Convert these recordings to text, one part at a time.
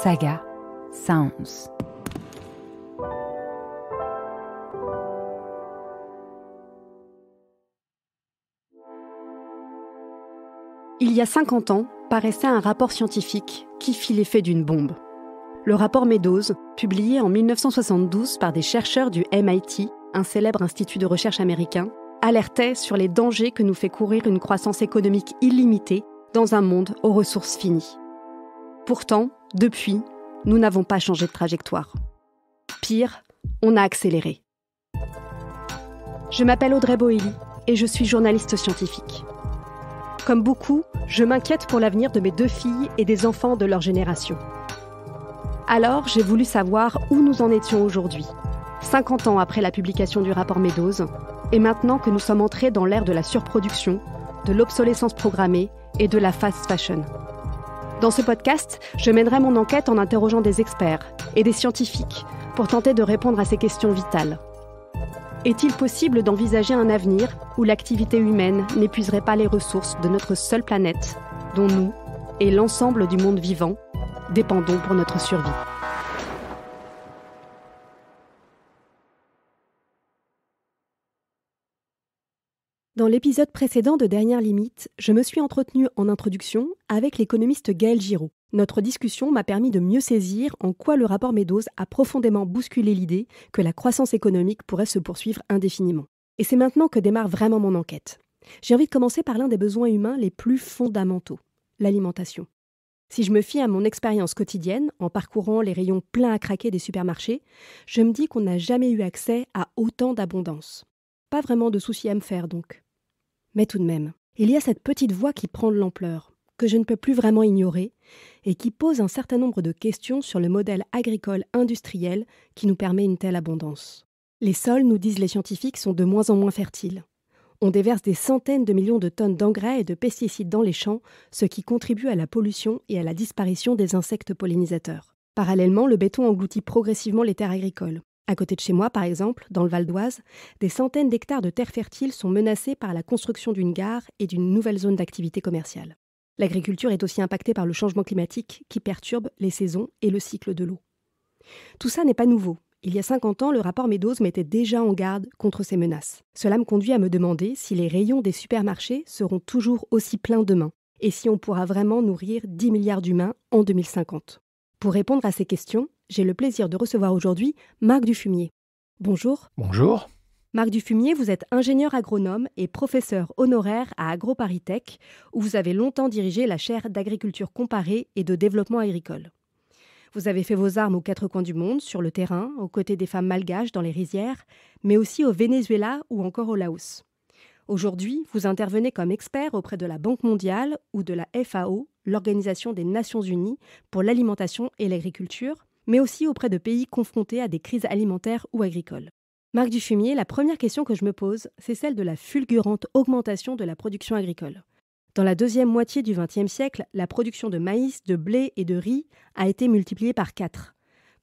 Saga Sounds. Il y a 50 ans, paraissait un rapport scientifique qui fit l'effet d'une bombe. Le rapport Meadows, publié en 1972 par des chercheurs du MIT, un célèbre institut de recherche américain, alertait sur les dangers que nous fait courir une croissance économique illimitée dans un monde aux ressources finies. Pourtant, depuis, nous n'avons pas changé de trajectoire. Pire, on a accéléré. Je m'appelle Audrey Boelly et je suis journaliste scientifique. Comme beaucoup, je m'inquiète pour l'avenir de mes 2 filles et des enfants de leur génération. Alors, j'ai voulu savoir où nous en étions aujourd'hui, 50 ans après la publication du rapport Meadows, et maintenant que nous sommes entrés dans l'ère de la surproduction, de l'obsolescence programmée et de la fast fashion. Dans ce podcast, je mènerai mon enquête en interrogeant des experts et des scientifiques pour tenter de répondre à ces questions vitales. Est-il possible d'envisager un avenir où l'activité humaine n'épuiserait pas les ressources de notre seule planète, dont nous et l'ensemble du monde vivant dépendons pour notre survie ? Dans l'épisode précédent de Dernière Limite, je me suis entretenue en introduction avec l'économiste Gaël Giraud. Notre discussion m'a permis de mieux saisir en quoi le rapport Meadows a profondément bousculé l'idée que la croissance économique pourrait se poursuivre indéfiniment. Et c'est maintenant que démarre vraiment mon enquête. J'ai envie de commencer par l'un des besoins humains les plus fondamentaux, l'alimentation. Si je me fie à mon expérience quotidienne, en parcourant les rayons pleins à craquer des supermarchés, je me dis qu'on n'a jamais eu accès à autant d'abondance. Pas vraiment de soucis à me faire donc. Mais tout de même, il y a cette petite voix qui prend de l'ampleur, que je ne peux plus vraiment ignorer, et qui pose un certain nombre de questions sur le modèle agricole industriel qui nous permet une telle abondance. Les sols, nous disent les scientifiques, sont de moins en moins fertiles. On déverse des centaines de millions de tonnes d'engrais et de pesticides dans les champs, ce qui contribue à la pollution et à la disparition des insectes pollinisateurs. Parallèlement, le béton engloutit progressivement les terres agricoles. À côté de chez moi, par exemple, dans le Val d'Oise, des centaines d'hectares de terres fertiles sont menacés par la construction d'une gare et d'une nouvelle zone d'activité commerciale. L'agriculture est aussi impactée par le changement climatique qui perturbe les saisons et le cycle de l'eau. Tout ça n'est pas nouveau. Il y a 50 ans, le rapport Meadows mettait déjà en garde contre ces menaces. Cela me conduit à me demander si les rayons des supermarchés seront toujours aussi pleins demain et si on pourra vraiment nourrir 10 milliards d'humains en 2050. Pour répondre à ces questions, j'ai le plaisir de recevoir aujourd'hui Marc Dufumier. Bonjour. Bonjour. Marc Dufumier, vous êtes ingénieur agronome et professeur honoraire à AgroParisTech, où vous avez longtemps dirigé la chaire d'agriculture comparée et de développement agricole. Vous avez fait vos armes aux 4 coins du monde, sur le terrain, aux côtés des femmes malgaches dans les rizières, mais aussi au Venezuela ou encore au Laos. Aujourd'hui, vous intervenez comme expert auprès de la Banque mondiale ou de la FAO, l'Organisation des Nations Unies pour l'alimentation et l'agriculture, mais aussi auprès de pays confrontés à des crises alimentaires ou agricoles. Marc Dufumier, la première question que je me pose, c'est celle de la fulgurante augmentation de la production agricole. Dans la deuxième moitié du XXe siècle, la production de maïs, de blé et de riz a été multipliée par 4.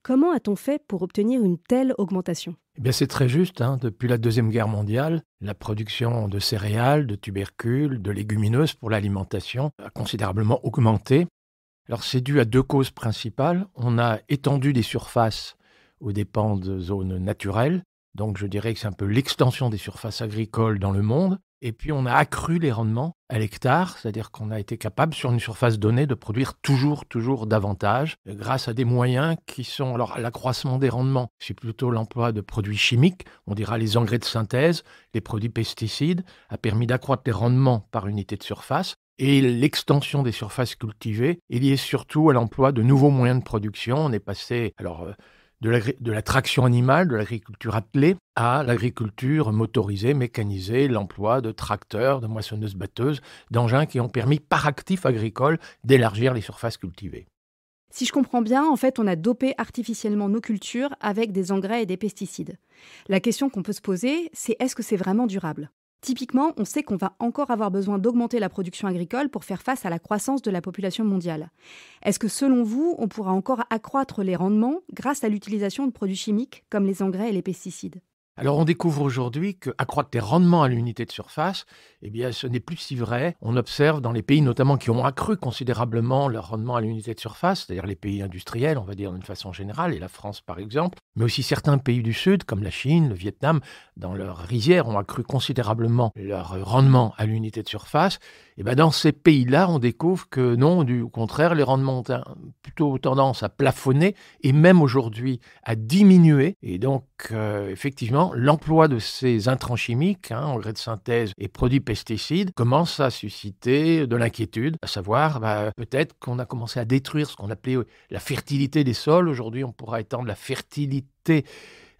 Comment a-t-on fait pour obtenir une telle augmentation ? Eh bien, c'est très juste. Depuis la Deuxième Guerre mondiale, la production de céréales, de tubercules, de légumineuses pour l'alimentation a considérablement augmenté. Alors, c'est dû à 2 causes principales. On a étendu des surfaces aux dépens de zones naturelles. Donc, je dirais que c'est un peu l'extension des surfaces agricoles dans le monde. Et puis, on a accru les rendements à l'hectare, c'est-à-dire qu'on a été capable, sur une surface donnée, de produire toujours davantage, grâce à des moyens qui sont... Alors, l'accroissement des rendements, c'est plutôt l'emploi de produits chimiques, on dira les engrais de synthèse, les produits pesticides, a permis d'accroître les rendements par unité de surface. Et l'extension des surfaces cultivées est liée surtout à l'emploi de nouveaux moyens de production. On est passé... de la traction animale, de l'agriculture attelée, à l'agriculture motorisée, mécanisée, l'emploi de tracteurs, de moissonneuses-batteuses, d'engins qui ont permis, par actif agricole, d'élargir les surfaces cultivées. Si je comprends bien, en fait, on a dopé artificiellement nos cultures avec des engrais et des pesticides. La question qu'on peut se poser, c'est est-ce que c'est vraiment durable ? Typiquement, on sait qu'on va encore avoir besoin d'augmenter la production agricole pour faire face à la croissance de la population mondiale. Est-ce que, selon vous, on pourra encore accroître les rendements grâce à l'utilisation de produits chimiques comme les engrais et les pesticides ? Alors on découvre aujourd'hui qu'accroître les rendements à l'unité de surface, eh bien ce n'est plus si vrai. On observe dans les pays notamment qui ont accru considérablement leur rendement à l'unité de surface, c'est-à-dire les pays industriels, on va dire d'une façon générale, et la France par exemple, mais aussi certains pays du Sud comme la Chine, le Vietnam, dans leurs rizières ont accru considérablement leur rendement à l'unité de surface. Et bien dans ces pays-là, on découvre que non, au contraire, les rendements ont plutôt tendance à plafonner et même aujourd'hui à diminuer. Et donc effectivement, l'emploi de ces intrants chimiques, engrais de synthèse et produits pesticides, commence à susciter de l'inquiétude, à savoir peut-être qu'on a commencé à détruire ce qu'on appelait la fertilité des sols. Aujourd'hui, on pourra étendre la fertilité,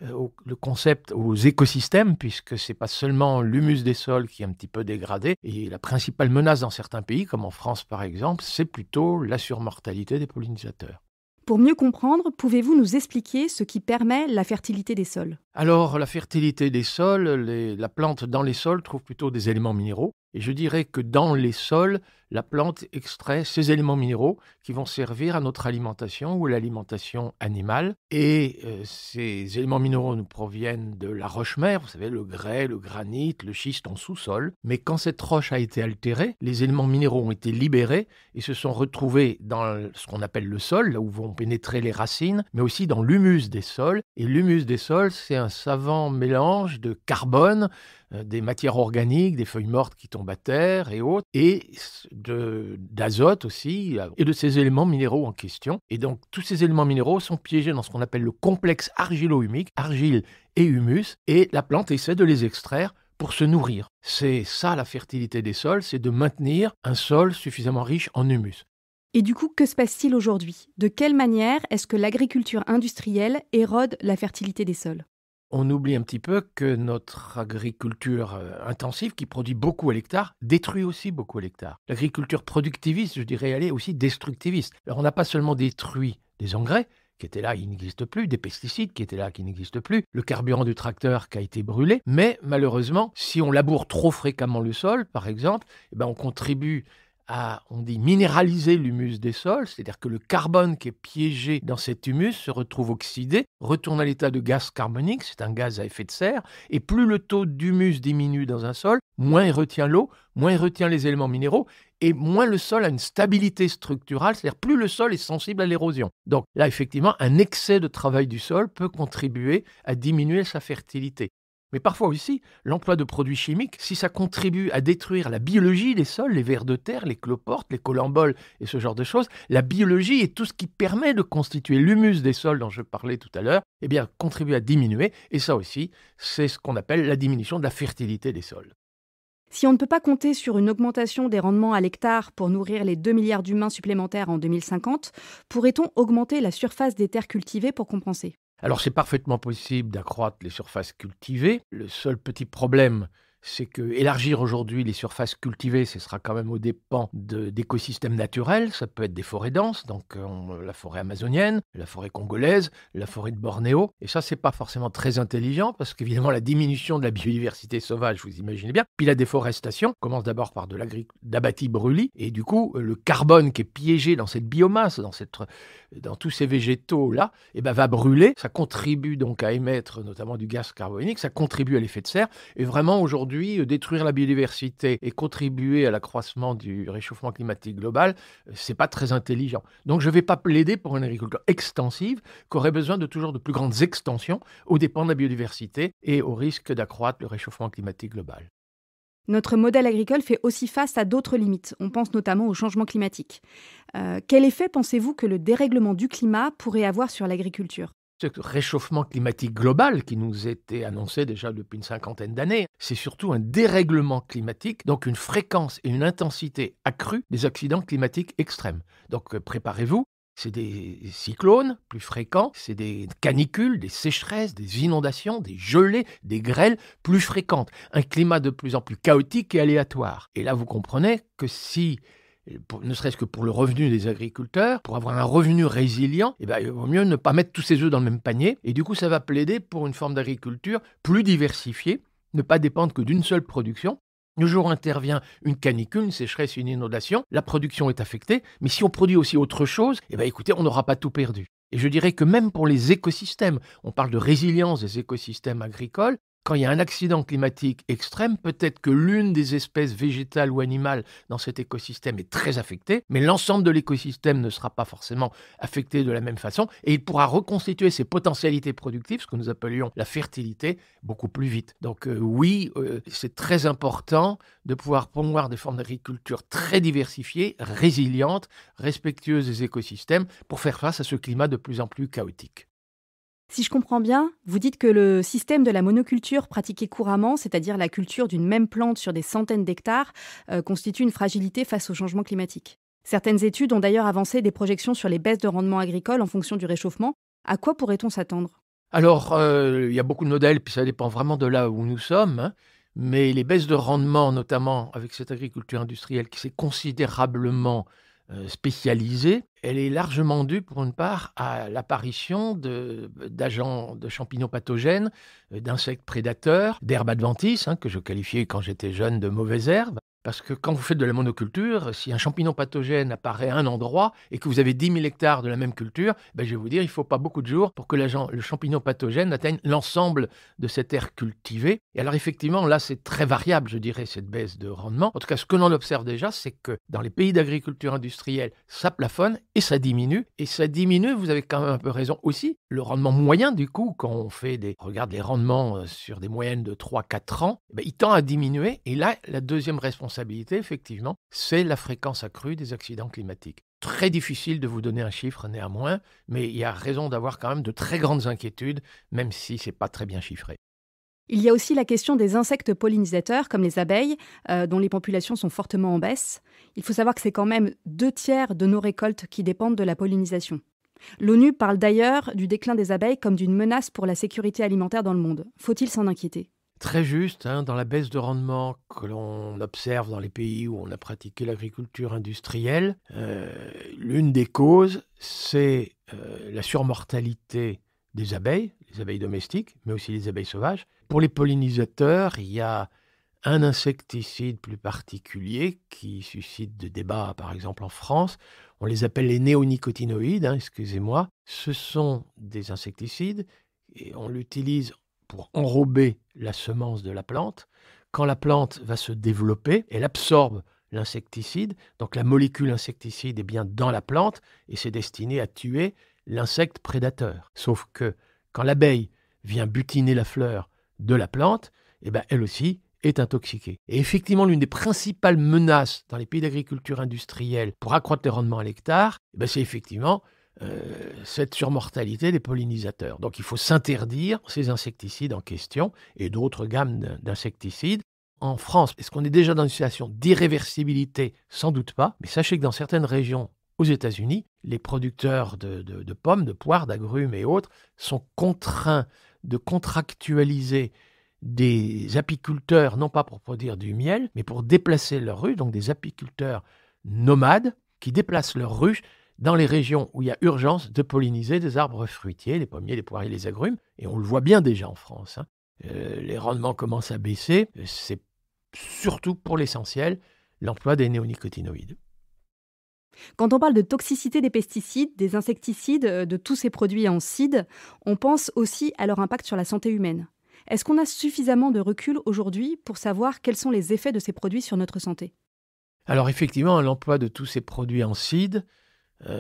le concept aux écosystèmes, puisque ce n'est pas seulement l'humus des sols qui est un petit peu dégradé. Et la principale menace dans certains pays, comme en France par exemple, c'est plutôt la surmortalité des pollinisateurs. Pour mieux comprendre, pouvez-vous nous expliquer ce qui permet la fertilité des sols ? Alors, la fertilité des sols, la plante dans les sols trouve plutôt des éléments minéraux. Et je dirais que dans les sols, la plante extrait ces éléments minéraux qui vont servir à notre alimentation ou à l'alimentation animale. Et ces éléments minéraux nous proviennent de la roche-mère, vous savez, le grès, le granit, le schiste en sous-sol. Mais quand cette roche a été altérée, les éléments minéraux ont été libérés et se sont retrouvés dans ce qu'on appelle le sol, là où vont pénétrer les racines, mais aussi dans l'humus des sols. Et l'humus des sols, c'est un savant mélange de carbone, des matières organiques, des feuilles mortes qui tombent à terre et autres, et d'azote aussi, et de ces éléments minéraux en question. Et donc, tous ces éléments minéraux sont piégés dans ce qu'on appelle le complexe argilo-humique, argile et humus, et la plante essaie de les extraire pour se nourrir. C'est ça la fertilité des sols, c'est de maintenir un sol suffisamment riche en humus. Et du coup, que se passe-t-il aujourd'hui ? De quelle manière est-ce que l'agriculture industrielle érode la fertilité des sols ? On oublie un petit peu que notre agriculture intensive, qui produit beaucoup à l'hectare, détruit aussi beaucoup à l'hectare. L'agriculture productiviste, je dirais, elle est aussi destructiviste. Alors, on n'a pas seulement détruit des engrais, qui étaient là, qui n'existent plus, des pesticides qui étaient là, qui n'existent plus, le carburant du tracteur qui a été brûlé, mais malheureusement, si on laboure trop fréquemment le sol, par exemple, on contribue à, on dit, minéraliser l'humus des sols, c'est-à-dire que le carbone qui est piégé dans cet humus se retrouve oxydé, retourne à l'état de gaz carbonique, c'est un gaz à effet de serre, et plus le taux d'humus diminue dans un sol, moins il retient l'eau, moins il retient les éléments minéraux, et moins le sol a une stabilité structurale, c'est-à-dire plus le sol est sensible à l'érosion. Donc là, effectivement, un excès de travail du sol peut contribuer à diminuer sa fertilité. Mais parfois aussi, l'emploi de produits chimiques, si ça contribue à détruire la biologie des sols, les vers de terre, les cloportes, les colamboles et ce genre de choses, la biologie et tout ce qui permet de constituer l'humus des sols dont je parlais tout à l'heure, contribue à diminuer. Et ça aussi, c'est ce qu'on appelle la diminution de la fertilité des sols. Si on ne peut pas compter sur une augmentation des rendements à l'hectare pour nourrir les 2 milliards d'humains supplémentaires en 2050, pourrait-on augmenter la surface des terres cultivées pour compenser ? Alors c'est parfaitement possible d'accroître les surfaces cultivées. Le seul petit problème, c'est que élargir aujourd'hui les surfaces cultivées, ce sera quand même aux dépens d'écosystèmes naturels. Ça peut être des forêts denses, donc la forêt amazonienne, la forêt congolaise, la forêt de Bornéo. Et ça, c'est pas forcément très intelligent parce qu'évidemment, la diminution de la biodiversité sauvage, vous imaginez bien, puis la déforestation commence d'abord par d'abatis brûlis. Et du coup, le carbone qui est piégé dans cette biomasse, dans tous ces végétaux-là, va brûler. Ça contribue donc à émettre notamment du gaz carbonique, ça contribue à l'effet de serre. Et vraiment, aujourd'hui, détruire la biodiversité et contribuer à l'accroissement du réchauffement climatique global, c'est pas très intelligent. Donc je ne vais pas plaider pour une agriculture extensive qui aurait besoin de toujours de plus grandes extensions aux dépens de la biodiversité et au risque d'accroître le réchauffement climatique global. Notre modèle agricole fait aussi face à d'autres limites. On pense notamment au changement climatique. Quel effet pensez-vous que le dérèglement du climat pourrait avoir sur l'agriculture ? Ce réchauffement climatique global qui nous était annoncé déjà depuis une cinquantaine d'années, c'est surtout un dérèglement climatique, donc une fréquence et une intensité accrue des accidents climatiques extrêmes. Donc préparez-vous, c'est des cyclones plus fréquents, c'est des canicules, des sécheresses, des inondations, des gelées, des grêles plus fréquentes, un climat de plus en plus chaotique et aléatoire. Et là vous comprenez que si ne serait-ce que pour le revenu des agriculteurs, pour avoir un revenu résilient, il vaut mieux ne pas mettre tous ses œufs dans le même panier. Et du coup, ça va plaider pour une forme d'agriculture plus diversifiée, ne pas dépendre que d'une seule production. Le jour où intervient une canicule, une sécheresse, une inondation, la production est affectée. Mais si on produit aussi autre chose, écoutez, on n'aura pas tout perdu. Et je dirais que même pour les écosystèmes, on parle de résilience des écosystèmes agricoles, Quand il y a un accident climatique extrême, peut-être que l'une des espèces végétales ou animales dans cet écosystème est très affectée, mais l'ensemble de l'écosystème ne sera pas forcément affecté de la même façon et il pourra reconstituer ses potentialités productives, ce que nous appelions la fertilité, beaucoup plus vite. Donc c'est très important de pouvoir promouvoir des formes d'agriculture très diversifiées, résilientes, respectueuses des écosystèmes pour faire face à ce climat de plus en plus chaotique. Si je comprends bien, vous dites que le système de la monoculture pratiqué couramment, c'est-à-dire la culture d'une même plante sur des centaines d'hectares, constitue une fragilité face au changement climatique. Certaines études ont d'ailleurs avancé des projections sur les baisses de rendement agricole en fonction du réchauffement. À quoi pourrait-on s'attendre ? Alors, il y a beaucoup de modèles, puis ça dépend vraiment de là où nous sommes, mais les baisses de rendement, notamment avec cette agriculture industrielle qui s'est considérablement spécialisée, elle est largement due, pour une part, à l'apparition d'agents, de champignons pathogènes, d'insectes prédateurs, d'herbes adventices, que je qualifiais quand j'étais jeune de mauvaises herbes. Parce que quand vous faites de la monoculture, si un champignon pathogène apparaît à un endroit et que vous avez 10 000 hectares de la même culture, je vais vous dire, il ne faut pas beaucoup de jours pour que le champignon pathogène atteigne l'ensemble de cette aire cultivée. Et alors effectivement, là, c'est très variable, je dirais, cette baisse de rendement. En tout cas, ce que l'on observe déjà, c'est que dans les pays d'agriculture industrielle, ça plafonne et ça diminue. Et ça diminue, vous avez quand même un peu raison aussi. Le rendement moyen, du coup, quand on regarde les rendements sur des moyennes de 3-4 ans, il tend à diminuer. Et là, la deuxième responsabilité, effectivement, c'est la fréquence accrue des accidents climatiques. Très difficile de vous donner un chiffre néanmoins, mais il y a raison d'avoir quand même de très grandes inquiétudes, même si ce n'est pas très bien chiffré. Il y a aussi la question des insectes pollinisateurs, comme les abeilles, dont les populations sont fortement en baisse. Il faut savoir que c'est quand même 2/3 de nos récoltes qui dépendent de la pollinisation. L'ONU parle d'ailleurs du déclin des abeilles comme d'une menace pour la sécurité alimentaire dans le monde. Faut-il s'en inquiéter ? Très juste, dans la baisse de rendement que l'on observe dans les pays où on a pratiqué l'agriculture industrielle, l'une des causes, c'est la surmortalité des abeilles, les abeilles domestiques, mais aussi les abeilles sauvages. Pour les pollinisateurs, il y a un insecticide plus particulier qui suscite des débats, par exemple en France. On les appelle les néonicotinoïdes, excusez-moi. Ce sont des insecticides et on l'utilise pour enrober la semence de la plante. Quand la plante va se développer, elle absorbe l'insecticide. Donc la molécule insecticide est bien dans la plante et c'est destiné à tuer l'insecte prédateur. Sauf que quand l'abeille vient butiner la fleur de la plante, elle aussi est intoxiquée. Et effectivement, l'une des principales menaces dans les pays d'agriculture industrielle pour accroître les rendements à l'hectare, c'est effectivement cette surmortalité des pollinisateurs. Donc il faut s'interdire ces insecticides en question et d'autres gammes d'insecticides. En France, est-ce qu'on est déjà dans une situation d'irréversibilité ? Sans doute pas, mais sachez que dans certaines régions aux États-Unis, les producteurs de pommes, de poires, d'agrumes et autres sont contraints de contractualiser des apiculteurs, non pas pour produire du miel, mais pour déplacer leurs ruches, donc des apiculteurs nomades qui déplacent leurs ruches dans les régions où il y a urgence de polliniser des arbres fruitiers, les pommiers, les poiriers, les agrumes, et on le voit bien déjà en France. Les rendements commencent à baisser, c'est surtout pour l'essentiel l'emploi des néonicotinoïdes. Quand on parle de toxicité des pesticides, des insecticides, de tous ces produits en CID, on pense aussi à leur impact sur la santé humaine. Est-ce qu'on a suffisamment de recul aujourd'hui pour savoir quels sont les effets de ces produits sur notre santé ? Alors effectivement, l'emploi de tous ces produits en CID,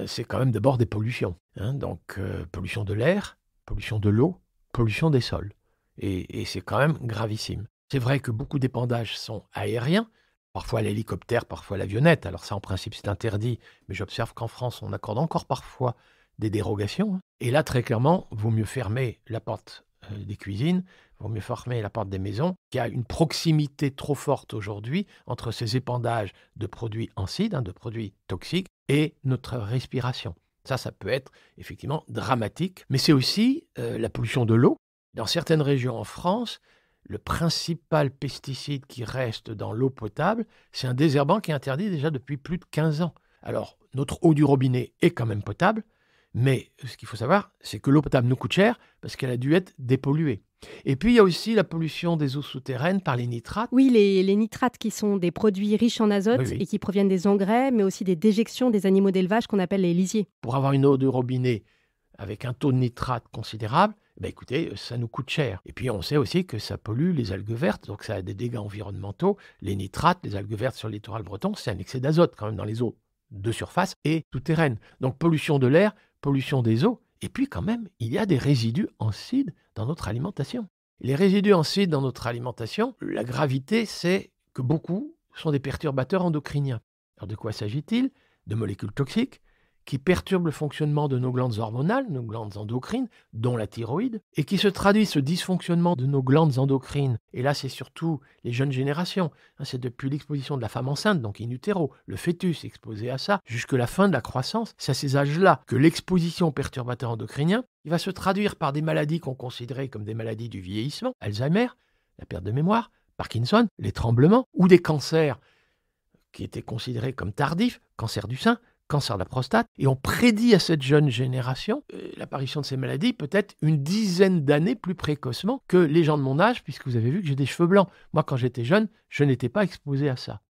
c'est quand même d'abord des pollutions. Donc pollution de l'air, pollution de l'eau, pollution des sols. Et c'est quand même gravissime. C'est vrai que beaucoup d'épandages sont aériens, parfois à l'hélicoptère, parfois à l'avionnette. Alors ça, en principe, c'est interdit, mais j'observe qu'en France, on accorde encore parfois des dérogations. Et là, très clairement, il vaut mieux fermer la porte des cuisines, il vaut mieux fermer la porte des maisons. Il y a une proximité trop forte aujourd'hui entre ces épandages de produits en CID, de produits toxiques, et notre respiration. Ça peut être effectivement dramatique, mais c'est aussi la pollution de l'eau. Dans certaines régions en France, le principal pesticide qui reste dans l'eau potable, c'est un désherbant qui est interdit déjà depuis plus de 15 ans. Alors, notre eau du robinet est quand même potable, mais ce qu'il faut savoir, c'est que l'eau potable nous coûte cher parce qu'elle a dû être dépolluée. Et puis, il y a aussi la pollution des eaux souterraines par les nitrates. Oui, les nitrates qui sont des produits riches en azote et qui proviennent des engrais, mais aussi des déjections des animaux d'élevage qu'on appelle les lisiers. Pour avoir une eau de robinet avec un taux de nitrate considérable, Écoutez, ça nous coûte cher. Et puis on sait aussi que ça pollue les algues vertes, donc ça a des dégâts environnementaux. Les nitrates, les algues vertes sur le littoral breton, c'est un excès d'azote quand même dans les eaux de surface et souterraines. Donc pollution de l'air, pollution des eaux, et puis quand même, il y a des résidus acides dans notre alimentation. Les résidus acides dans notre alimentation, la gravité, c'est que beaucoup sont des perturbateurs endocriniens. Alors de quoi s'agit-il? De molécules toxiques qui perturbent le fonctionnement de nos glandes hormonales, nos glandes endocrines, dont la thyroïde, et qui se traduisent ce dysfonctionnement de nos glandes endocrines. Et là, c'est surtout les jeunes générations. C'est depuis l'exposition de la femme enceinte, donc in utero, le fœtus exposé à ça, jusque la fin de la croissance. C'est à ces âges-là que l'exposition aux perturbateurs endocriniens il va se traduire par des maladies qu'on considérait comme des maladies du vieillissement, Alzheimer, la perte de mémoire, Parkinson, les tremblements, ou des cancers qui étaient considérés comme tardifs, cancer du sein, cancer de la prostate, et on prédit à cette jeune génération l'apparition de ces maladies peut-être une dizaine d'années plus précocement que les gens de mon âge, puisque vous avez vu que j'ai des cheveux blancs. Moi, quand j'étais jeune, je n'étais pas exposé à ça.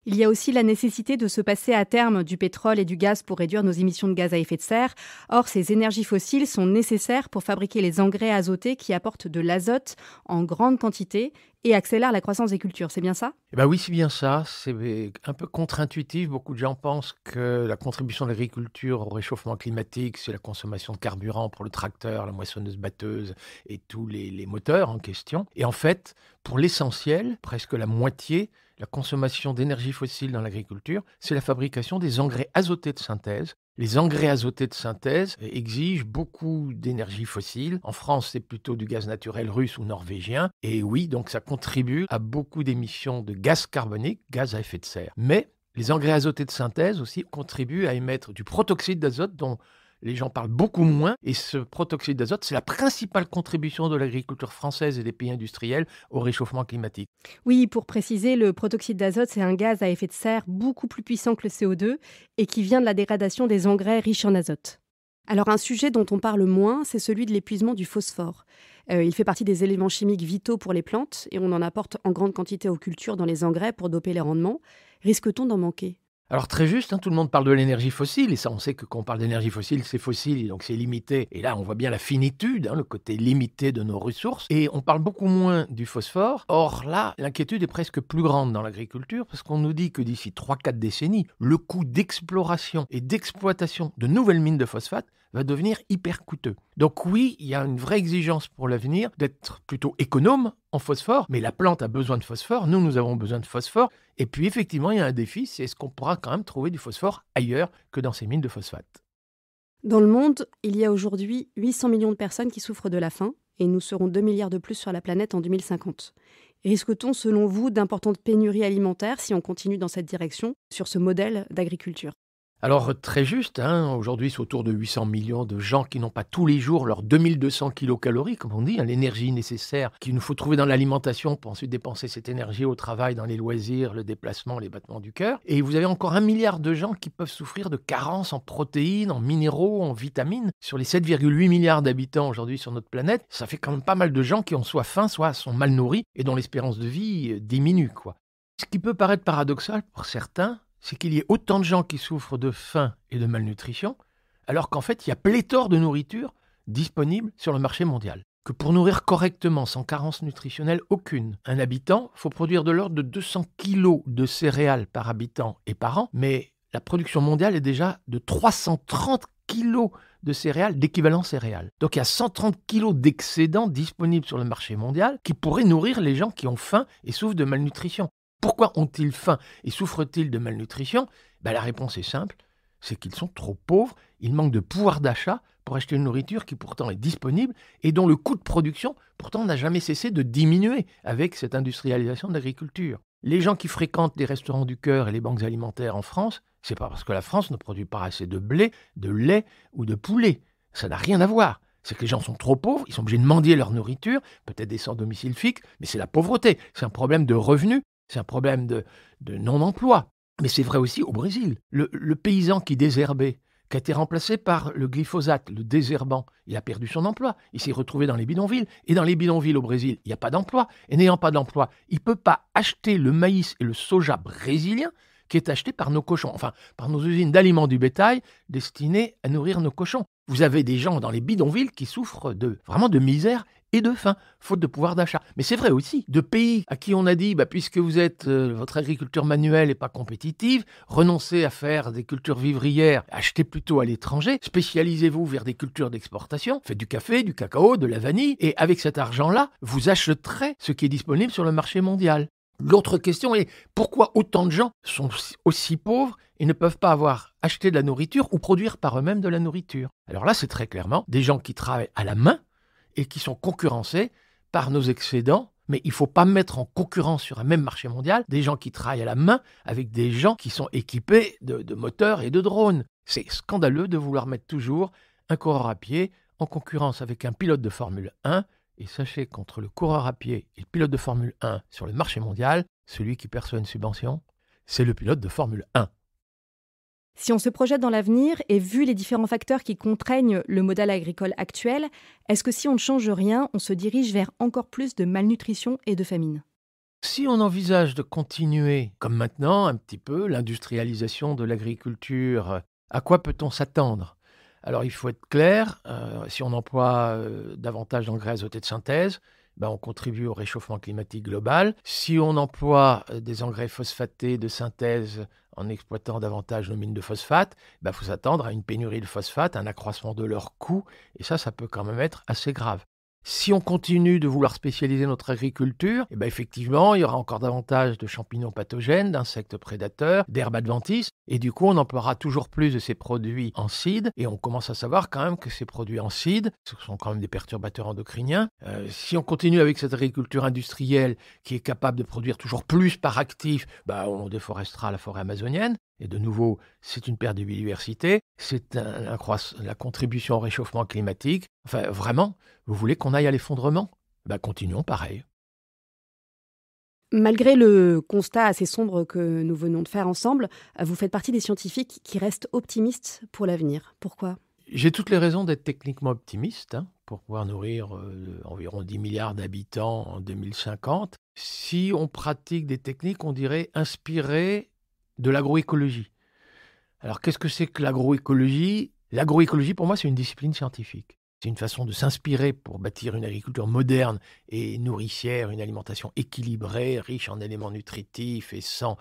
Il y a aussi la nécessité de se passer à terme du pétrole et du gaz pour réduire nos émissions de gaz à effet de serre. Or, ces énergies fossiles sont nécessaires pour fabriquer les engrais azotés qui apportent de l'azote en grande quantité et accélèrent la croissance des cultures. C'est bien ça ? Oui, c'est bien ça. C'est un peu contre-intuitif. Beaucoup de gens pensent que la contribution de l'agriculture au réchauffement climatique, c'est la consommation de carburant pour le tracteur, la moissonneuse-batteuse et tous les moteurs en question. Et en fait, pour l'essentiel, presque la moitié, la consommation d'énergie fossile dans l'agriculture, c'est la fabrication des engrais azotés de synthèse. Les engrais azotés de synthèse exigent beaucoup d'énergie fossile. En France, c'est plutôt du gaz naturel russe ou norvégien. Et oui, donc ça contribue à beaucoup d'émissions de gaz carbonique, gaz à effet de serre. Mais les engrais azotés de synthèse aussi contribuent à émettre du protoxyde d'azote dont les gens parlent beaucoup moins, et ce protoxyde d'azote, c'est la principale contribution de l'agriculture française et des pays industriels au réchauffement climatique. Oui, pour préciser, le protoxyde d'azote, c'est un gaz à effet de serre beaucoup plus puissant que le CO2 et qui vient de la dégradation des engrais riches en azote. Alors un sujet dont on parle moins, c'est celui de l'épuisement du phosphore. Il fait partie des éléments chimiques vitaux pour les plantes et on en apporte en grande quantité aux cultures dans les engrais pour doper les rendements. Risque-t-on d'en manquer ? Alors très juste, tout le monde parle de l'énergie fossile, et ça on sait que quand on parle d'énergie fossile, c'est fossile, donc c'est limité. Et là on voit bien la finitude, le côté limité de nos ressources, et on parle beaucoup moins du phosphore. Or là, l'inquiétude est presque plus grande dans l'agriculture, parce qu'on nous dit que d'ici 3-4 décennies, le coût d'exploration et d'exploitation de nouvelles mines de phosphate va devenir hyper coûteux. Donc oui, il y a une vraie exigence pour l'avenir d'être plutôt économe en phosphore, mais la plante a besoin de phosphore, nous avons besoin de phosphore, et puis effectivement, il y a un défi, c'est est-ce qu'on pourra quand même trouver du phosphore ailleurs que dans ces mines de phosphate. Dans le monde, il y a aujourd'hui 800 millions de personnes qui souffrent de la faim, et nous serons 2 milliards de plus sur la planète en 2050. Risque-t-on, selon vous, d'importantes pénuries alimentaires si on continue dans cette direction, sur ce modèle d'agriculture ? Alors très juste, aujourd'hui c'est autour de 800 millions de gens qui n'ont pas tous les jours leurs 2200 kilocalories, comme on dit, l'énergie nécessaire qu'il nous faut trouver dans l'alimentation pour ensuite dépenser cette énergie au travail, dans les loisirs, le déplacement, les battements du cœur. Et vous avez encore 1 milliard de gens qui peuvent souffrir de carences en protéines, en minéraux, en vitamines. Sur les 7,8 milliards d'habitants aujourd'hui sur notre planète, ça fait quand même pas mal de gens qui ont soit faim, soit sont mal nourris et dont l'espérance de vie diminue, quoi. Ce qui peut paraître paradoxal pour certains, c'est qu'il y ait autant de gens qui souffrent de faim et de malnutrition, alors qu'en fait, il y a pléthore de nourriture disponible sur le marché mondial. Que pour nourrir correctement, sans carence nutritionnelle aucune, un habitant, il faut produire de l'ordre de 200 kilos de céréales par habitant et par an, mais la production mondiale est déjà de 330 kilos de céréales, d'équivalent céréales. Donc il y a 130 kilos d'excédents disponibles sur le marché mondial qui pourraient nourrir les gens qui ont faim et souffrent de malnutrition. Pourquoi ont-ils faim et souffrent-ils de malnutrition ? La réponse est simple, c'est qu'ils sont trop pauvres, ils manquent de pouvoir d'achat pour acheter une nourriture qui pourtant est disponible et dont le coût de production pourtant n'a jamais cessé de diminuer avec cette industrialisation de l'agriculture. Les gens qui fréquentent les restaurants du cœur et les banques alimentaires en France, c'est pas parce que la France ne produit pas assez de blé, de lait ou de poulet. Ça n'a rien à voir. C'est que les gens sont trop pauvres, ils sont obligés de mendier leur nourriture, peut-être des sans domicile fixe, mais c'est la pauvreté, c'est un problème de revenus. C'est un problème de non-emploi. Mais c'est vrai aussi au Brésil. Le paysan qui désherbait, qui a été remplacé par le glyphosate, le désherbant, il a perdu son emploi. Il s'est retrouvé dans les bidonvilles. Et dans les bidonvilles au Brésil, il n'y a pas d'emploi. Et n'ayant pas d'emploi, il ne peut pas acheter le maïs et le soja brésilien qui est acheté par nos cochons, enfin par nos usines d'aliments du bétail destinées à nourrir nos cochons. Vous avez des gens dans les bidonvilles qui souffrent vraiment de misère et de faim, faute de pouvoir d'achat. Mais c'est vrai aussi, de pays à qui on a dit, puisque votre agriculture manuelle n'est pas compétitive, renoncez à faire des cultures vivrières, achetez plutôt à l'étranger, spécialisez-vous vers des cultures d'exportation, faites du café, du cacao, de la vanille, et avec cet argent-là, vous achèterez ce qui est disponible sur le marché mondial. L'autre question est, pourquoi autant de gens sont aussi pauvres et ne peuvent pas avoir acheté de la nourriture ou produire par eux-mêmes de la nourriture? Alors là, c'est très clairement des gens qui travaillent à la main, et qui sont concurrencés par nos excédents. Mais il ne faut pas mettre en concurrence sur un même marché mondial des gens qui travaillent à la main avec des gens qui sont équipés de moteurs et de drones. C'est scandaleux de vouloir mettre toujours un coureur à pied en concurrence avec un pilote de Formule 1. Et sachez qu'entre le coureur à pied et le pilote de Formule 1 sur le marché mondial, celui qui perçoit une subvention, c'est le pilote de Formule 1. Si on se projette dans l'avenir et vu les différents facteurs qui contraignent le modèle agricole actuel, est-ce que si on ne change rien, on se dirige vers encore plus de malnutrition et de famine ? Si on envisage de continuer, comme maintenant, un petit peu, l'industrialisation de l'agriculture, à quoi peut-on s'attendre ? Alors il faut être clair, si on emploie davantage d'engrais azotés de synthèse, on contribue au réchauffement climatique global. Si on emploie des engrais phosphatés de synthèse en exploitant davantage nos mines de phosphate, faut s'attendre à une pénurie de phosphate, un accroissement de leur coût, et ça peut quand même être assez grave. Si on continue de vouloir spécialiser notre agriculture, effectivement, il y aura encore davantage de champignons pathogènes, d'insectes prédateurs, d'herbes adventices, et du coup, on emploiera toujours plus de ces produits en seed, et on commence à savoir quand même que ces produits en seed, ce sont quand même des perturbateurs endocriniens. Si on continue avec cette agriculture industrielle qui est capable de produire toujours plus par actif, on déforestera la forêt amazonienne. Et de nouveau, c'est une perte de biodiversité, c'est la contribution au réchauffement climatique. Enfin, vraiment, vous voulez qu'on aille à l'effondrement ? Continuons pareil. Malgré le constat assez sombre que nous venons de faire ensemble, vous faites partie des scientifiques qui restent optimistes pour l'avenir. Pourquoi ? J'ai toutes les raisons d'être techniquement optimiste, pour pouvoir nourrir environ 10 milliards d'habitants en 2050. Si on pratique des techniques, on dirait inspirées de l'agroécologie. Alors, qu'est-ce que c'est que l'agroécologie ? L'agroécologie, pour moi, c'est une discipline scientifique. C'est une façon de s'inspirer pour bâtir une agriculture moderne et nourricière, une alimentation équilibrée, riche en éléments nutritifs et sans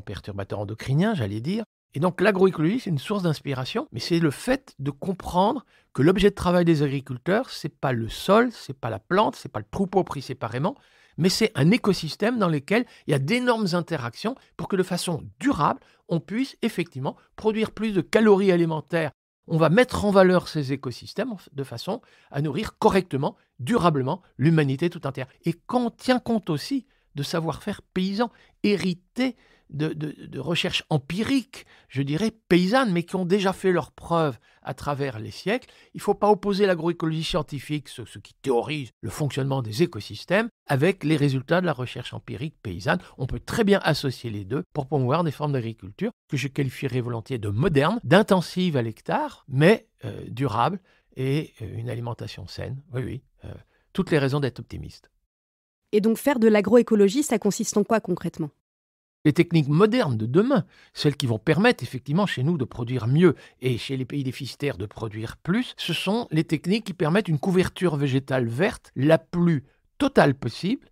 perturbateurs endocriniens, j'allais dire. Et donc, l'agroécologie, c'est une source d'inspiration, mais c'est le fait de comprendre que l'objet de travail des agriculteurs, c'est pas le sol, c'est pas la plante, c'est pas le troupeau pris séparément, mais c'est un écosystème dans lequel il y a d'énormes interactions pour que de façon durable, on puisse effectivement produire plus de calories alimentaires. On va mettre en valeur ces écosystèmes de façon à nourrir correctement, durablement l'humanité tout entière. Et quand on tient compte aussi de savoir-faire paysan, hérité de recherches empiriques, je dirais paysannes, mais qui ont déjà fait leurs preuves à travers les siècles. Il ne faut pas opposer l'agroécologie scientifique, ce qui théorise le fonctionnement des écosystèmes, avec les résultats de la recherche empirique paysanne. On peut très bien associer les deux pour promouvoir des formes d'agriculture que je qualifierais volontiers de modernes, d'intensives à l'hectare, mais durables et une alimentation saine. Oui, toutes les raisons d'être optimiste. Et donc faire de l'agroécologie, ça consiste en quoi concrètement ? Les techniques modernes de demain, celles qui vont permettre effectivement chez nous de produire mieux et chez les pays déficitaires de produire plus, ce sont les techniques qui permettent une couverture végétale verte la plus totale possible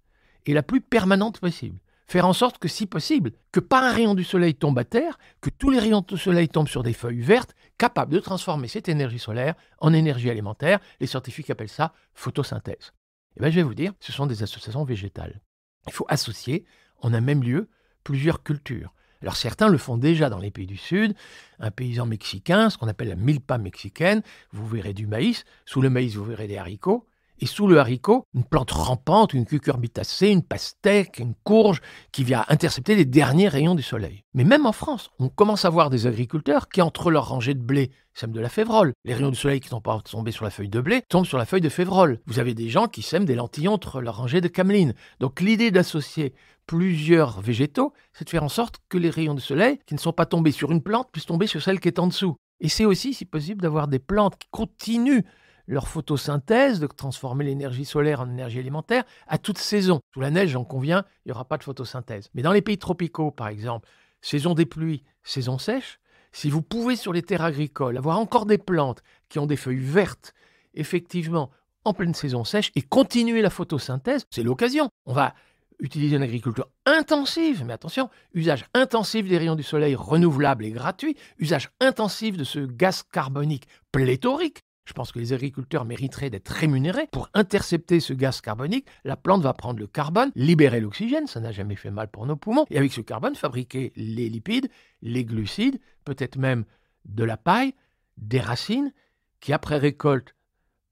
et la plus permanente possible. Faire en sorte que, si possible, que pas un rayon du soleil tombe à terre, que tous les rayons du soleil tombent sur des feuilles vertes, capables de transformer cette énergie solaire en énergie alimentaire. Les scientifiques appellent ça photosynthèse. Je vais vous dire, ce sont des associations végétales. Il faut associer en un même lieu plusieurs cultures. Alors certains le font déjà dans les pays du Sud. Un paysan mexicain, ce qu'on appelle la milpa mexicaine, vous verrez du maïs. Sous le maïs, vous verrez des haricots. Et sous le haricot, une plante rampante, une cucurbitacée, une pastèque, une courge qui vient intercepter les derniers rayons du soleil. Mais même en France, on commence à voir des agriculteurs qui, entre leurs rangées de blé, sèment de la févrole. Les rayons du soleil qui ne sont pas tombés sur la feuille de blé tombent sur la feuille de févrole. Vous avez des gens qui sèment des lentilles entre leurs rangées de cameline. Donc l'idée d'associer plusieurs végétaux, c'est de faire en sorte que les rayons du soleil qui ne sont pas tombés sur une plante puissent tomber sur celle qui est en dessous. Et c'est aussi, si possible, d'avoir des plantes qui continuent leur photosynthèse, de transformer l'énergie solaire en énergie alimentaire à toute saison. Sous la neige, j'en conviens, il n'y aura pas de photosynthèse. Mais dans les pays tropicaux, par exemple, saison des pluies, saison sèche, Si vous pouvez sur les terres agricoles avoir encore des plantes qui ont des feuilles vertes, effectivement, en pleine saison sèche, et continuer la photosynthèse, c'est l'occasion. On va utiliser une agriculture intensive, mais attention, usage intensif des rayons du soleil renouvelables et gratuits, usage intensif de ce gaz carbonique pléthorique. Je pense que les agriculteurs mériteraient d'être rémunérés pour intercepter ce gaz carbonique. La plante va prendre le carbone, libérer l'oxygène, ça n'a jamais fait mal pour nos poumons, et avec ce carbone, fabriquer les lipides, les glucides, peut-être même de la paille, des racines, qui après récolte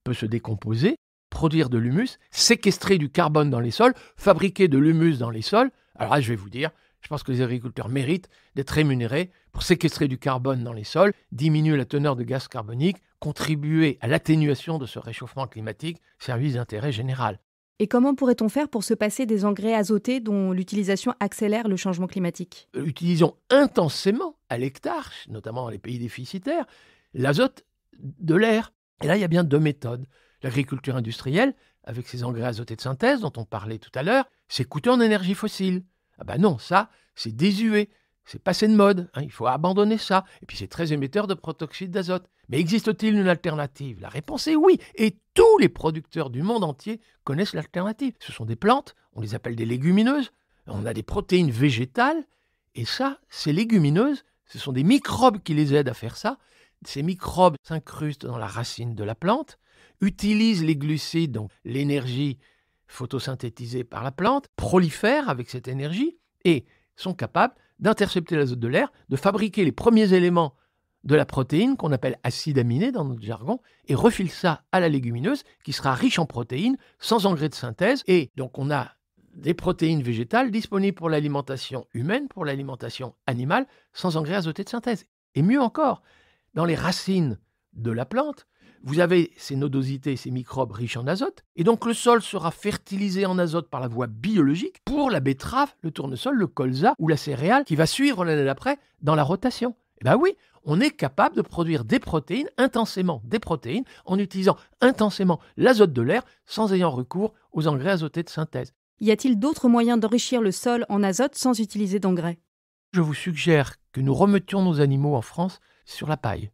peut se décomposer, produire de l'humus, séquestrer du carbone dans les sols, fabriquer de l'humus dans les sols. Alors là, je vais vous dire, je pense que les agriculteurs méritent d'être rémunérés pour séquestrer du carbone dans les sols, diminuer la teneur de gaz carbonique, contribuer à l'atténuation de ce réchauffement climatique, service d'intérêt général. Et comment pourrait-on faire pour se passer des engrais azotés dont l'utilisation accélère le changement climatique ? Utilisons intensément à l'hectare, notamment dans les pays déficitaires, l'azote de l'air. Et là, il y a bien 2 méthodes. L'agriculture industrielle, avec ses engrais azotés de synthèse dont on parlait tout à l'heure, c'est coûteux en énergie fossile. Ah ben non, ça, c'est désuet, c'est passé de mode, il faut abandonner ça. Et puis c'est très émetteur de protoxyde d'azote. Mais existe-t-il une alternative ? La réponse est oui, et tous les producteurs du monde entier connaissent l'alternative. Ce sont des plantes, on les appelle des légumineuses, on a des protéines végétales, et ça, ces légumineuses, ce sont des microbes qui les aident à faire ça. Ces microbes s'incrustent dans la racine de la plante, utilisent les glucides, donc l'énergie photosynthétisée par la plante, prolifèrent avec cette énergie et sont capables d'intercepter l'azote de l'air, de fabriquer les premiers éléments de la protéine qu'on appelle acide aminé dans notre jargon et refilent ça à la légumineuse qui sera riche en protéines, sans engrais de synthèse. Et donc on a des protéines végétales disponibles pour l'alimentation humaine, pour l'alimentation animale, sans engrais azotés de synthèse. Et mieux encore, dans les racines de la plante, vous avez ces nodosités, ces microbes riches en azote, et donc le sol sera fertilisé en azote par la voie biologique pour la betterave, le tournesol, le colza ou la céréale qui va suivre l'année d'après dans la rotation. Eh bien oui, on est capable de produire des protéines, intensément des protéines, en utilisant intensément l'azote de l'air sans ayant recours aux engrais azotés de synthèse. Y a-t-il d'autres moyens d'enrichir le sol en azote sans utiliser d'engrais ? Je vous suggère que nous remettions nos animaux en France sur la paille.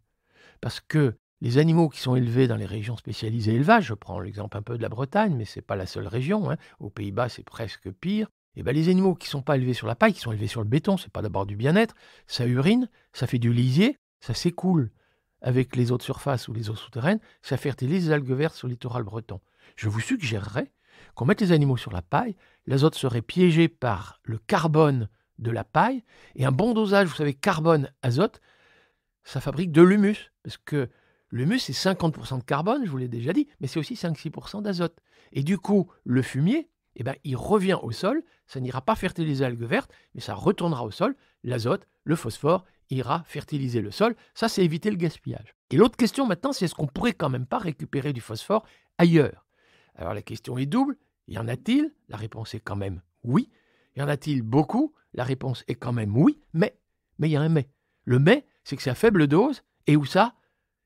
Parce que les animaux qui sont élevés dans les régions spécialisées élevage, je prends l'exemple un peu de la Bretagne, mais ce n'est pas la seule région, aux Pays-Bas c'est presque pire, et les animaux qui ne sont pas élevés sur la paille, qui sont élevés sur le béton, ce n'est pas d'abord du bien-être, ça urine, ça fait du lisier, ça s'écoule avec les eaux de surface ou les eaux souterraines, ça fertilise les algues vertes sur le littoral breton. Je vous suggérerais qu'on mette les animaux sur la paille, l'azote serait piégé par le carbone de la paille, et un bon dosage, vous savez, carbone-azote, ça fabrique de l'humus, parce que l'humus, c'est 50% de carbone, je vous l'ai déjà dit, mais c'est aussi 5-6% d'azote. Et du coup, le fumier, il revient au sol, ça n'ira pas fertiliser les algues vertes, mais ça retournera au sol, l'azote, le phosphore, ira fertiliser le sol. Ça, c'est éviter le gaspillage. Et l'autre question maintenant, c'est est-ce qu'on pourrait quand même pas récupérer du phosphore ailleurs ? Alors la question est double. Y en a-t-il ? La réponse est quand même oui. Y en a-t-il beaucoup ? La réponse est quand même oui, mais il y a un mais. Le mais, c'est que c'est à faible dose, et où ça ?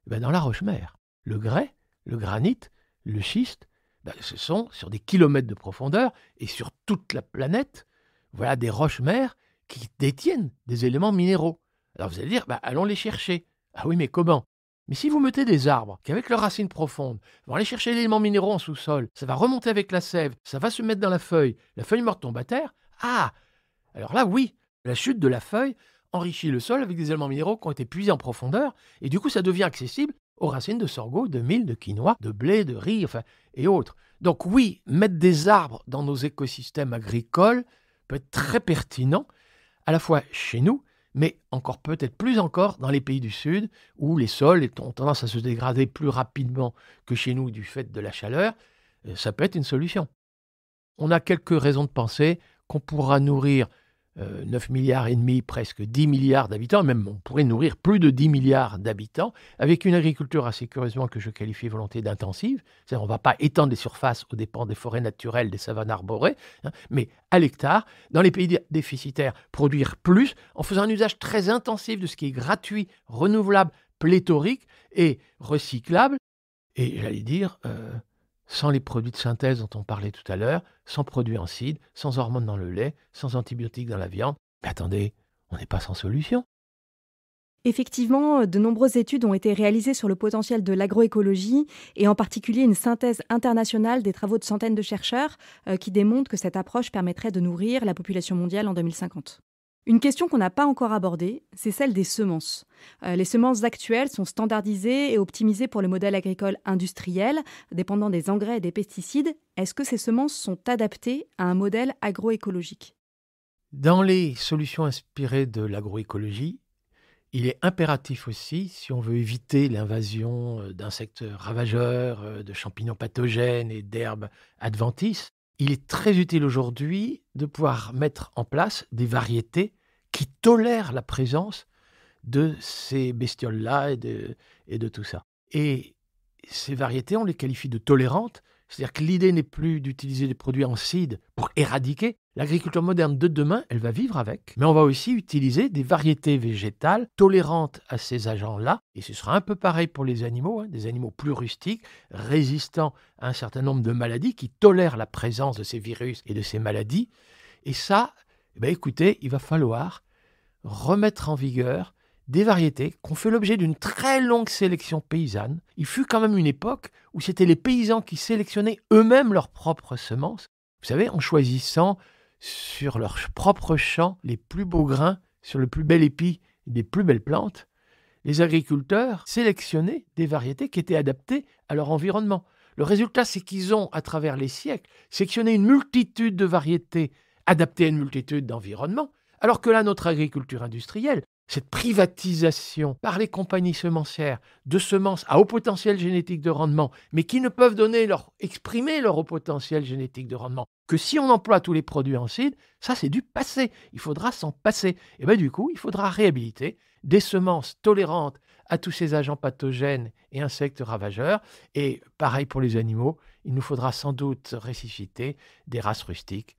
Dans la roche-mère. Le grès, le granit, le schiste, ce sont sur des kilomètres de profondeur et sur toute la planète, voilà des roches-mères qui détiennent des éléments minéraux. Alors vous allez dire, allons les chercher. Ah oui, mais comment ? Mais si vous mettez des arbres qui, avec leurs racines profondes, vont aller chercher les éléments minéraux en sous-sol, ça va remonter avec la sève, ça va se mettre dans la feuille morte tombe à terre. Ah ! Alors là, oui, la chute de la feuille enrichit le sol avec des éléments minéraux qui ont été puisés en profondeur, et du coup, ça devient accessible aux racines de sorgho, de mil, de quinoa, de blé, de riz, et autres. Donc oui, mettre des arbres dans nos écosystèmes agricoles peut être très pertinent, à la fois chez nous, mais encore peut-être plus encore dans les pays du Sud, où les sols ont tendance à se dégrader plus rapidement que chez nous du fait de la chaleur. Ça peut être une solution. On a quelques raisons de penser qu'on pourra nourrir 9 milliards et demi, presque 10 milliards d'habitants, même on pourrait nourrir plus de 10 milliards d'habitants, avec une agriculture assez curieusement que je qualifie volonté d'intensive. C'est-à-dire on ne va pas étendre les surfaces aux dépens des forêts naturelles, des savanes arborées, mais à l'hectare, dans les pays déficitaires, produire plus, en faisant un usage très intensif de ce qui est gratuit, renouvelable, pléthorique et recyclable. Et j'allais dire, sans les produits de synthèse dont on parlait tout à l'heure, sans produits en cidre, sans hormones dans le lait, sans antibiotiques dans la viande. Mais attendez, on n'est pas sans solution. Effectivement, de nombreuses études ont été réalisées sur le potentiel de l'agroécologie et en particulier une synthèse internationale des travaux de centaines de chercheurs qui démontrent que cette approche permettrait de nourrir la population mondiale en 2050. Une question qu'on n'a pas encore abordée, c'est celle des semences. Les semences actuelles sont standardisées et optimisées pour le modèle agricole industriel, dépendant des engrais et des pesticides. Est-ce que ces semences sont adaptées à un modèle agroécologique ? Dans les solutions inspirées de l'agroécologie, il est impératif aussi, si on veut éviter l'invasion d'insectes ravageurs, de champignons pathogènes et d'herbes adventices, il est très utile aujourd'hui de pouvoir mettre en place des variétés qui tolèrent la présence de ces bestioles-là et de tout ça. Et ces variétés, on les qualifie de tolérantes, c'est-à-dire que l'idée n'est plus d'utiliser des produits en seed pour éradiquer. L'agriculture moderne de demain, elle va vivre avec, mais on va aussi utiliser des variétés végétales tolérantes à ces agents-là, et ce sera un peu pareil pour les animaux, des animaux plus rustiques, résistants à un certain nombre de maladies, qui tolèrent la présence de ces virus et de ces maladies. Et ça, écoutez, il va falloir remettre en vigueur des variétés qui ont fait l'objet d'une très longue sélection paysanne. Il fut quand même une époque où c'était les paysans qui sélectionnaient eux-mêmes leurs propres semences. Vous savez, en choisissant sur leur propre champ les plus beaux grains, sur le plus bel épi des plus belles plantes, les agriculteurs sélectionnaient des variétés qui étaient adaptées à leur environnement. Le résultat, c'est qu'ils ont, à travers les siècles, sélectionné une multitude de variétés adaptées à une multitude d'environnements, alors que là, notre agriculture industrielle, cette privatisation par les compagnies semencières de semences à haut potentiel génétique de rendement, mais qui ne peuvent exprimer leur haut potentiel génétique de rendement, que si on emploie tous les produits en seed, ça c'est du passé, il faudra s'en passer. Et du coup, il faudra réhabiliter des semences tolérantes à tous ces agents pathogènes et insectes ravageurs. Et pareil pour les animaux, il nous faudra sans doute ressusciter des races rustiques.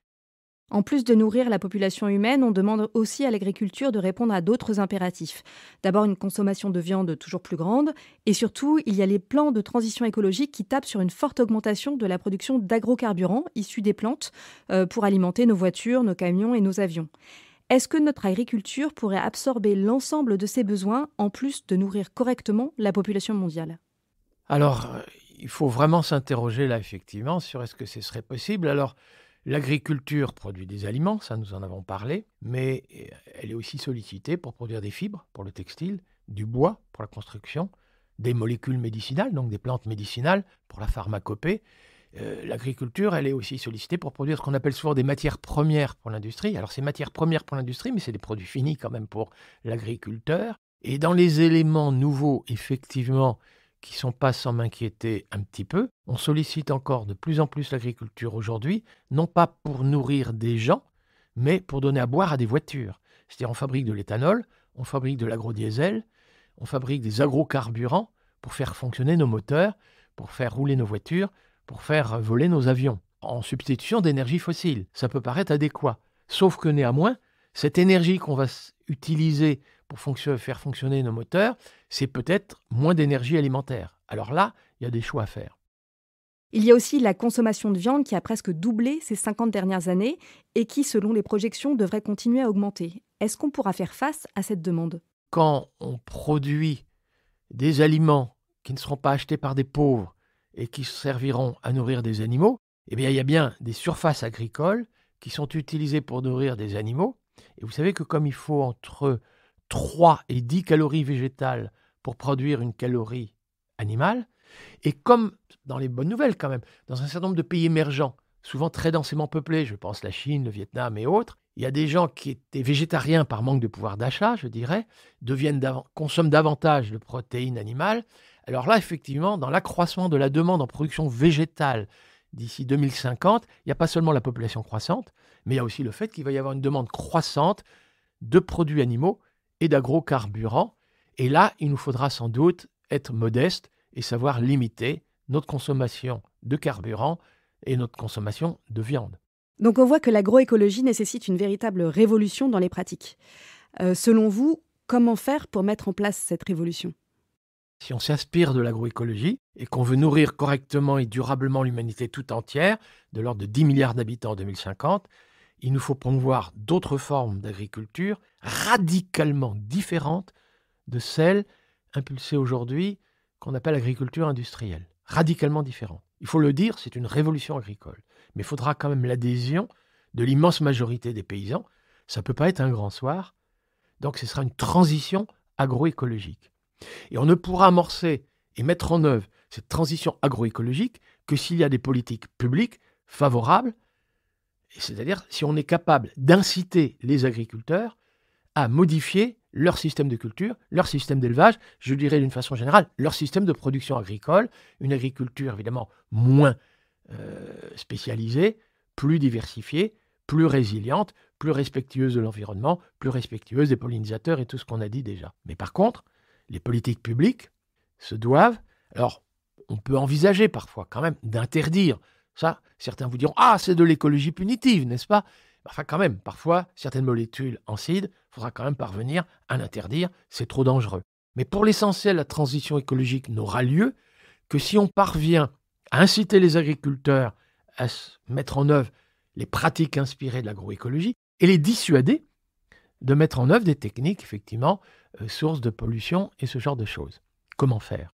En plus de nourrir la population humaine, on demande aussi à l'agriculture de répondre à d'autres impératifs. D'abord, une consommation de viande toujours plus grande. Et surtout, il y a les plans de transition écologique qui tapent sur une forte augmentation de la production d'agrocarburants issus des plantes pour alimenter nos voitures, nos camions et nos avions. Est-ce que notre agriculture pourrait absorber l'ensemble de ces besoins, en plus de nourrir correctement la population mondiale ? Alors, il faut vraiment s'interroger là, effectivement, sur est-ce que ce serait possible. Alors, l'agriculture produit des aliments, ça nous en avons parlé, mais elle est aussi sollicitée pour produire des fibres pour le textile, du bois pour la construction, des molécules médicinales, donc des plantes médicinales pour la pharmacopée. L'agriculture, elle est aussi sollicitée pour produire ce qu'on appelle souvent des matières premières pour l'industrie. Alors c'est matières premières pour l'industrie, mais c'est des produits finis quand même pour l'agriculteur. Et dans les éléments nouveaux, effectivement, qui ne sont pas sans m'inquiéter un petit peu. On sollicite encore de plus en plus l'agriculture aujourd'hui, non pas pour nourrir des gens, mais pour donner à boire à des voitures. C'est-à-dire on fabrique de l'éthanol, on fabrique de l'agrodiesel, on fabrique des agrocarburants pour faire fonctionner nos moteurs, pour faire rouler nos voitures, pour faire voler nos avions, en substitution d'énergie fossile. Ça peut paraître adéquat. Sauf que néanmoins, cette énergie qu'on va utiliser pour faire fonctionner nos moteurs, c'est peut-être moins d'énergie alimentaire. Alors là, il y a des choix à faire. Il y a aussi la consommation de viande qui a presque doublé ces 50 dernières années et qui, selon les projections, devrait continuer à augmenter. Est-ce qu'on pourra faire face à cette demande ? Quand on produit des aliments qui ne seront pas achetés par des pauvres et qui serviront à nourrir des animaux, il y a bien des surfaces agricoles qui sont utilisées pour nourrir des animaux. Et vous savez que comme il faut entre 3 et 10 calories végétales pour produire une calorie animale, et comme dans les bonnes nouvelles quand même, dans un certain nombre de pays émergents, souvent très densément peuplés, je pense la Chine, le Vietnam et autres, il y a des gens qui étaient végétariens par manque de pouvoir d'achat, je dirais, consomment davantage de protéines animales. Alors là, effectivement, dans l'accroissement de la demande en production végétale d'ici 2050, il n'y a pas seulement la population croissante, mais il y a aussi le fait qu'il va y avoir une demande croissante de produits animaux et d'agrocarburants. Et là, il nous faudra sans doute être modeste et savoir limiter notre consommation de carburant et notre consommation de viande. Donc on voit que l'agroécologie nécessite une véritable révolution dans les pratiques. Selon vous, comment faire pour mettre en place cette révolution ? Si on s'inspire de l'agroécologie et qu'on veut nourrir correctement et durablement l'humanité tout entière, de l'ordre de 10 milliards d'habitants en 2050, il nous faut promouvoir d'autres formes d'agriculture radicalement différentes de celle impulsée aujourd'hui qu'on appelle l'agriculture industrielle. Radicalement différent. Il faut le dire, c'est une révolution agricole. Mais il faudra quand même l'adhésion de l'immense majorité des paysans. Ça ne peut pas être un grand soir. Donc ce sera une transition agroécologique. Et on ne pourra amorcer et mettre en œuvre cette transition agroécologique que s'il y a des politiques publiques favorables, c'est-à-dire si on est capable d'inciter les agriculteurs à modifier leur système de culture, leur système d'élevage, je dirais d'une façon générale, leur système de production agricole, une agriculture évidemment moins spécialisée, plus diversifiée, plus résiliente, plus respectueuse de l'environnement, plus respectueuse des pollinisateurs et tout ce qu'on a dit déjà. Mais par contre, les politiques publiques se doivent, alors on peut envisager parfois quand même d'interdire ça. Certains vous diront « Ah, c'est de l'écologie punitive, n'est-ce pas ?» Enfin quand même, parfois, certaines molécules ancides, il faudra quand même parvenir à l'interdire, c'est trop dangereux. Mais pour l'essentiel, la transition écologique n'aura lieu que si on parvient à inciter les agriculteurs à mettre en œuvre les pratiques inspirées de l'agroécologie et les dissuader de mettre en œuvre des techniques, effectivement, sources de pollution et ce genre de choses. Comment faire ?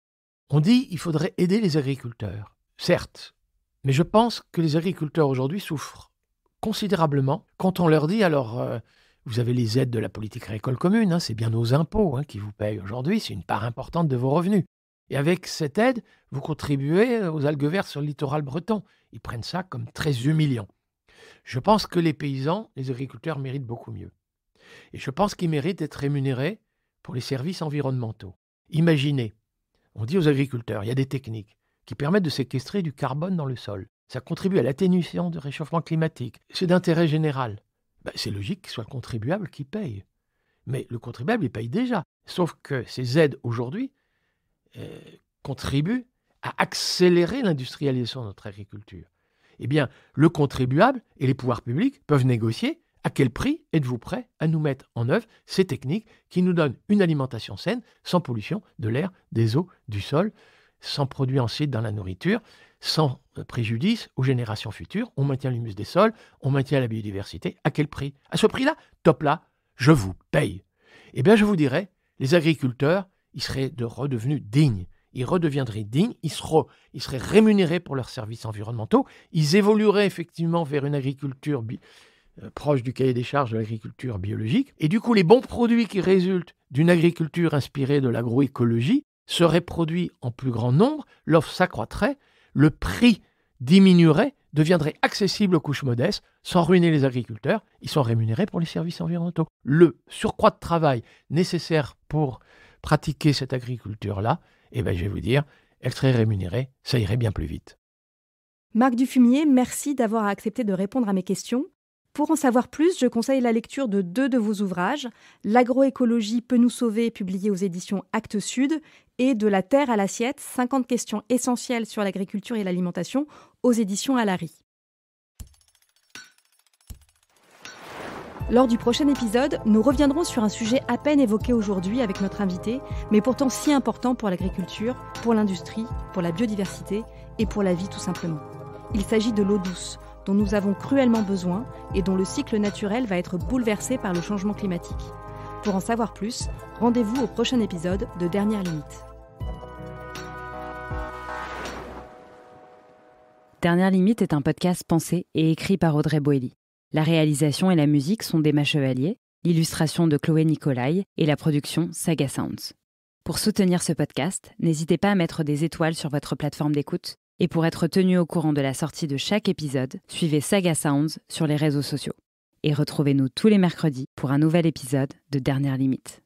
On dit qu'il faudrait aider les agriculteurs, certes, mais je pense que les agriculteurs aujourd'hui souffrent considérablement quand on leur dit, alors, vous avez les aides de la politique agricole commune, c'est bien nos impôts qui vous payent aujourd'hui, c'est une part importante de vos revenus. Et avec cette aide, vous contribuez aux algues vertes sur le littoral breton. Ils prennent ça comme très humiliant. Je pense que les paysans, les agriculteurs méritent beaucoup mieux. Et je pense qu'ils méritent d'être rémunérés pour les services environnementaux. Imaginez, on dit aux agriculteurs, il y a des techniques qui permettent de séquestrer du carbone dans le sol. Ça contribue à l'atténuation du réchauffement climatique. C'est d'intérêt général. C'est logique que ce soit le contribuable qui paye. Mais le contribuable, il paye déjà. Sauf que ces aides aujourd'hui contribuent à accélérer l'industrialisation de notre agriculture. Eh bien, le contribuable et les pouvoirs publics peuvent négocier à quel prix êtes-vous prêt à nous mettre en œuvre ces techniques qui nous donnent une alimentation saine, sans pollution de l'air, des eaux, du sol, sans produits ensuite dans la nourriture, sans préjudice aux générations futures. On maintient l'humus des sols, on maintient la biodiversité. À quel prix ? À ce prix-là, top là, je vous paye. Eh bien, je vous dirais, les agriculteurs, ils seraient redevenus dignes. Ils redeviendraient dignes, ils seraient rémunérés pour leurs services environnementaux, ils évolueraient effectivement vers une agriculture proche du cahier des charges de l'agriculture biologique. Et du coup, les bons produits qui résultent d'une agriculture inspirée de l'agroécologie seraient produits en plus grand nombre, l'offre s'accroîtrait, le prix diminuerait, deviendrait accessible aux couches modestes, sans ruiner les agriculteurs, ils sont rémunérés pour les services environnementaux. Le surcroît de travail nécessaire pour pratiquer cette agriculture-là, je vais vous dire, elle serait rémunérée, ça irait bien plus vite. Marc Dufumier, merci d'avoir accepté de répondre à mes questions. Pour en savoir plus, je conseille la lecture de 2 de vos ouvrages, L'agroécologie peut nous sauver, publié aux éditions Actes Sud, et De la terre à l'assiette, 50 questions essentielles sur l'agriculture et l'alimentation, aux éditions Alary. Lors du prochain épisode, nous reviendrons sur un sujet à peine évoqué aujourd'hui avec notre invité, mais pourtant si important pour l'agriculture, pour l'industrie, pour la biodiversité et pour la vie tout simplement. Il s'agit de l'eau douce, dont nous avons cruellement besoin et dont le cycle naturel va être bouleversé par le changement climatique. Pour en savoir plus, rendez-vous au prochain épisode de Dernière Limite. Dernière Limite est un podcast pensé et écrit par Audrey Boelly. La réalisation et la musique sont d'Emma Chevalier, l'illustration de Chloé Nicolai et la production Saga Sounds. Pour soutenir ce podcast, n'hésitez pas à mettre des étoiles sur votre plateforme d'écoute. Et pour être tenu au courant de la sortie de chaque épisode, suivez Saga Sounds sur les réseaux sociaux. Et retrouvez-nous tous les mercredis pour un nouvel épisode de Dernière Limite.